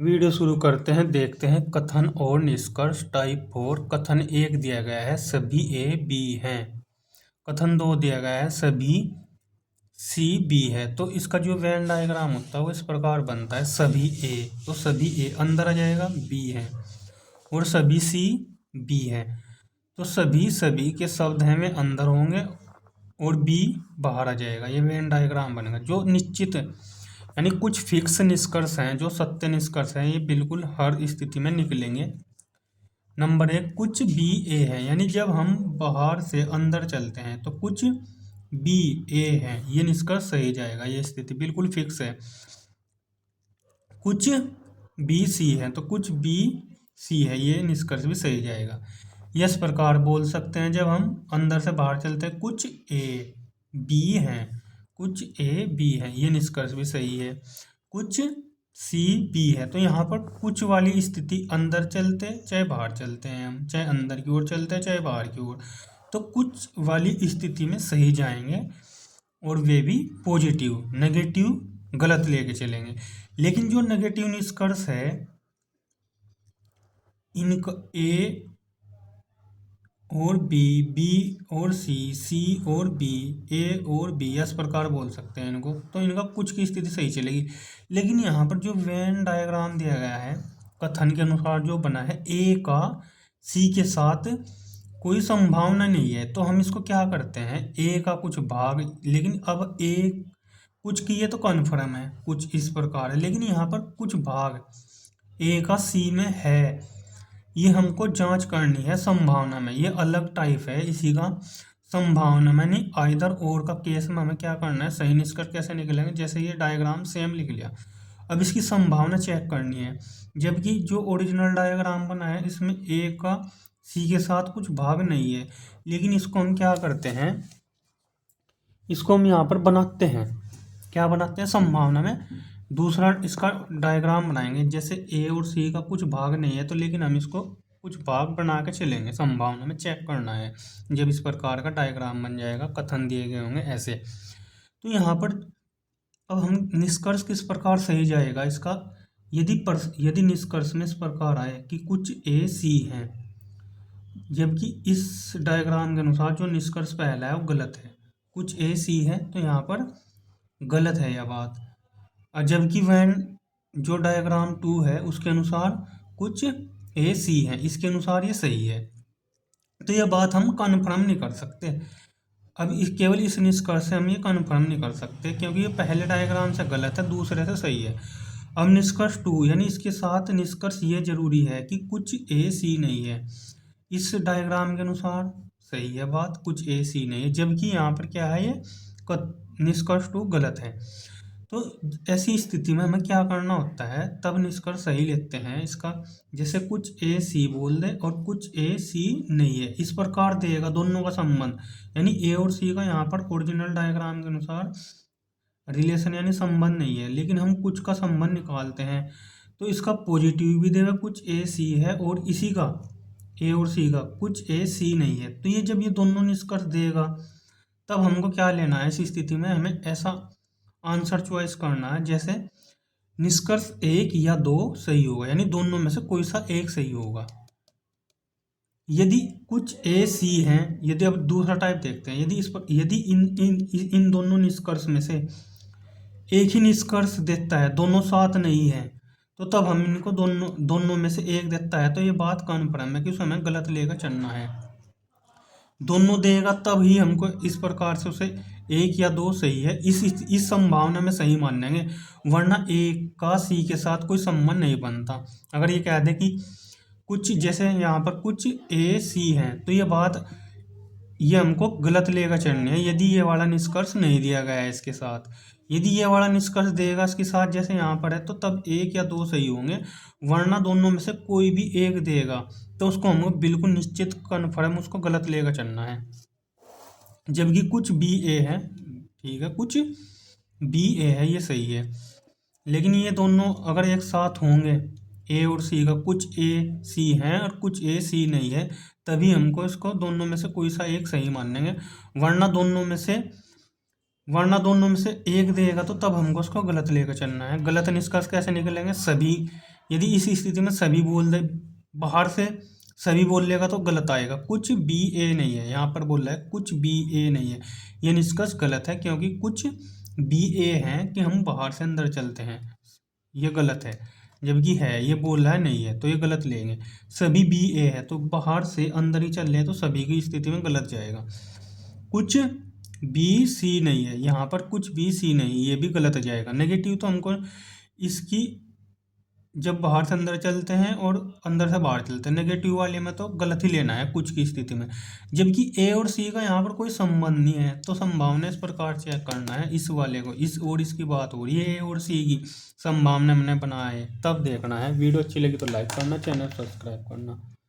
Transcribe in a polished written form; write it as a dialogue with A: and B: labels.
A: Video शुरू करते हैं। देखते हैं कथन और निष्कर्ष। टाइप 4 कथन 1 दिया गया है सभी ए बी हैं। कथन 2 दिया गया है सभी सी बी है। तो इसका जो वेन डायग्राम होता है वो इस प्रकार बनता है सभी ए, तो सभी ए अंदर आ जाएगा बी है, और सभी सी बी है। तो सभी सभी के शब्द हैं वे अंदर होंगे और बी बाहर आ जाएगा। ये वेन डायग्राम बनेगा जो निश्चित, यानी कुछ फिक्स निष्कर्ष हैं जो सत्य निष्कर्ष हैं, ये बिल्कुल हर स्थिति में निकलेंगे। नंबर 1, कुछ बी ए है, यानी जब हम बाहर से अंदर चलते हैं तो कुछ बी ए है, ये निष्कर्ष सही जाएगा। ये स्थिति बिल्कुल फिक्स है। कुछ बी सी है तो कुछ बी सी है, ये निष्कर्ष भी सही जाएगा। इस प्रकार बोल सकते हैं जब हम अंदर से बाहर चलते हैं कुछ ए बी हैं, कुछ ए बी है, ये निष्कर्ष भी सही है। कुछ सी बी है, तो यहाँ पर कुछ वाली स्थिति अंदर चलते चाहे बाहर चलते हैं, हम चाहे अंदर की ओर चलते हैं चाहे बाहर की ओर, तो कुछ वाली स्थिति में सही जाएंगे और वे भी पॉजिटिव। नेगेटिव गलत लेके चलेंगे। लेकिन जो नेगेटिव निष्कर्ष है इनका ए और बी, बी और सी, सी और बी, ए और बी, इस प्रकार बोल सकते हैं इनको, तो इनका कुछ की स्थिति सही चलेगी। लेकिन यहाँ पर जो वेन डायग्राम दिया गया है कथन के अनुसार जो बना है ए का सी के साथ कोई संभावना नहीं है, तो हम इसको क्या करते हैं ए का कुछ भाग, लेकिन अब ए कुछ की ये तो कन्फर्म है कुछ इस प्रकार है, लेकिन यहाँ पर कुछ भाग ए का सी में है, ये हमको जांच करनी है संभावना में। ये अलग टाइप है इसी का, संभावना में नहीं आइदर और का केस में हमें क्या करना है, सही निष्कर्ष कैसे निकलेंगे। जैसे ये डायग्राम सेम लिख लिया, अब इसकी संभावना चेक करनी है। जबकि जो ओरिजिनल डायग्राम बना है इसमें ए का सी के साथ कुछ भाग नहीं है, लेकिन इसको हम क्या करते हैं, इसको हम यहाँ पर बनाते हैं, क्या बनाते हैं, संभावना में दूसरा इसका डायग्राम बनाएंगे। जैसे ए और सी का कुछ भाग नहीं है, तो लेकिन हम इसको कुछ भाग बना के चलेंगे, संभावना में चेक करना है। जब इस प्रकार का डायग्राम बन जाएगा, कथन दिए गए होंगे ऐसे, तो यहाँ पर अब हम निष्कर्ष किस प्रकार सही जाएगा इसका, यदि निष्कर्ष में इस प्रकार आए कि कुछ ए सी हैं, जबकि इस डायग्राम के अनुसार जो निष्कर्ष पहला है वो गलत है, कुछ ए सी है, तो यहाँ पर गलत है यह बात। और जबकि वह जो डायग्राम 2 है उसके अनुसार कुछ ए सी है, इसके अनुसार ये सही है, तो यह बात हम कन्फर्म नहीं कर सकते। अब केवल इस निष्कर्ष से हम ये कन्फर्म नहीं कर सकते क्योंकि ये पहले डायग्राम से गलत है, दूसरे से सही है। अब निष्कर्ष 2 यानी इसके साथ निष्कर्ष ये जरूरी है कि कुछ ए सी नहीं है, इस डायग्राम के अनुसार सही है बात, कुछ ए सी नहीं है, जबकि यहाँ पर क्या है, ये निष्कर्ष 2 गलत है। तो ऐसी स्थिति में हमें क्या करना होता है, तब निष्कर्ष सही लेते हैं इसका। जैसे कुछ ए सी बोल दे और कुछ ए सी नहीं है, इस प्रकार देगा दोनों का संबंध, यानी ए और सी का यहाँ पर ओरिजिनल डायग्राम के अनुसार रिलेशन यानी संबंध नहीं है, लेकिन हम कुछ का संबंध निकालते हैं तो इसका पॉजिटिव भी देगा, कुछ ए सी है, और इसी का ए और सी का कुछ ए सी नहीं है। तो ये जब ये दोनों निष्कर्ष देगा तब हमको क्या लेना है, इस स्थिति में हमें ऐसा आंसर चॉइस करना है जैसे निष्कर्ष 1 या 2 सही होगा, यानी दोनों में से कोई सा एक सही होगा। यदि कुछ ए सी हैं, यदि अब दूसरा टाइप देखते हैं, यदि इन दोनों निष्कर्ष में से एक ही निष्कर्ष देता है, दोनों साथ नहीं है, तो तब हम इनको दोनों में से एक देता है तो ये बात कन्फर्म है कि उसमें हमें गलत लेकर चलना है। दोनों देगा तब ही हमको इस प्रकार से उसे 1 या 2 सही है, इस संभावना में सही मान लेंगे, वरना ए का सी के साथ कोई संबंध नहीं बनता। अगर ये कह दे कि कुछ, जैसे यहाँ पर कुछ ए सी है, तो ये बात ये हमको गलत लेकर चलनी है यदि ये वाला निष्कर्ष नहीं दिया गया है इसके साथ। यदि ये वाला निष्कर्ष देगा इसके साथ जैसे यहाँ पर है, तो तब 1 या 2 सही होंगे, वरना दोनों में से कोई भी एक देगा तो उसको हमको बिल्कुल निश्चित कन्फर्म उसको गलत लेकर चलना है। जबकि कुछ बी ए है, ठीक है, कुछ बी ए है, ये सही है, लेकिन ये दोनों अगर एक साथ होंगे ए और सी का, कुछ ए सी है और कुछ ए सी नहीं है, तभी हमको इसको दोनों में से कोई सा एक सही मानेंगे, वरना दोनों में से एक देगा तो तब हमको उसको गलत लेकर चलना है। गलत निष्कर्ष कैसे निकलेंगे, सभी यदि इस स्थिति में सभी बोल दे, बाहर से सभी बोल लेगा तो गलत आएगा। कुछ बी ए नहीं है, यहाँ पर बोल रहा है कुछ बी ए नहीं है, ये निष्कर्ष गलत है, क्योंकि कुछ बी ए हैं कि हम बाहर से अंदर चलते हैं, ये गलत है। जबकि है, ये बोल रहा है नहीं है, तो ये गलत लेंगे। सभी बी ए है तो बाहर से अंदर ही चल रहे हैं, तो सभी की स्थिति में गलत जाएगा। कुछ बी सी नहीं है, यहाँ पर कुछ बी सी नहीं, ये भी गलत जाएगा। नेगेटिव तो हमको इसकी जब बाहर से अंदर चलते हैं और अंदर से बाहर चलते हैं, नेगेटिव वाले में तो गलत ही लेना है कुछ की स्थिति में। जबकि ए और सी का यहाँ पर कोई संबंध नहीं है, तो संभावना इस प्रकार चेक करना है, इस वाले को, इस और इसकी बात हो रही है, ए और सी की संभावना हमने बनाया है, तब देखना है। वीडियो अच्छी लगी तो लाइक करना, चैनल सब्सक्राइब करना।